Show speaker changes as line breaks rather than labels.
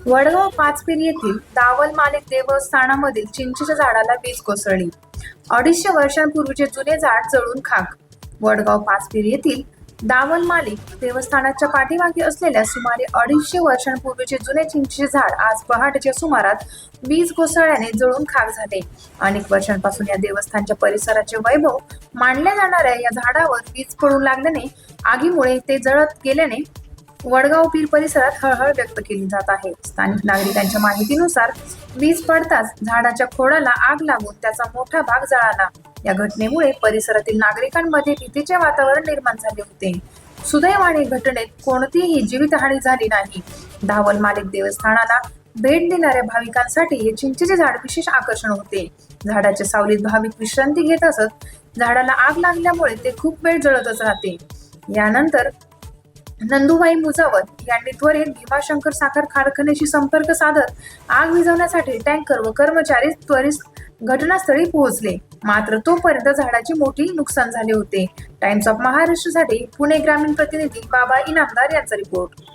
वडगाव पाचपेरी येथील दावल मालिक देवस्थानामधील चिंचेच्या झाडाला वीज कोसळली. 250 वर्षांपूर्वीचे जुने झाड जळून खाक. वडगाव पाचपेरी येथील दावल मालिक देवस्थानाच्या पाठीमागे असलेल्या सुमारे 250 वर्षांपूर्वीचे जुने चिंचेचे झाड आज पहाटेच्या सुमारात वीज कोसळल्याने जळून खाक झाले. अनेक वर्षांपासून या देवस्थानच्या परिसराचे वैभव मानल्या जाणाऱ्या या झाडावर वीज पडू लागल्याने आगीमुळे ते जळत गेल्याने वडगाव पीर परिसरात हळहळ व्यक्त केली जात आहे. स्थानिक नागरिकांच्या माहितीनुसार वीज पडताच झाडाच्या खोडाला आग लागून त्याचा मोठा भाग जळाला. या घटनेमुळे परिसरातील नागरिकांमध्ये भीतीचे वातावरण निर्माण झाले होते. सुदैवाने घटनेत कोणतीही जीवितहानी झाली नाही. दावल मालिक देवस्थानाला भेट देणाऱ्या भाविकांसाठी हे चिंचेचे झाड विशेष आकर्षण होते. झाडाच्या सावलीत भाविक विश्रांती घेत असत. झाडाला आग लागल्यामुळे ते खूप वेळ जळतच राहते. यानंतर नंदुबाई मुजावत यांनी त्वरित भीमाशंकर साखर कारखान्याशी संपर्क साधत आग विझवण्यासाठी टँकर व कर्मचारी त्वरित घटनास्थळी पोहोचले. मात्र तोपर्यंत झाडाचे मोठे नुकसान झाले होते. टाइम्स ऑफ महाराष्ट्रसाठी पुणे ग्रामीण प्रतिनिधी बाबा इनामदार यांचा रिपोर्ट.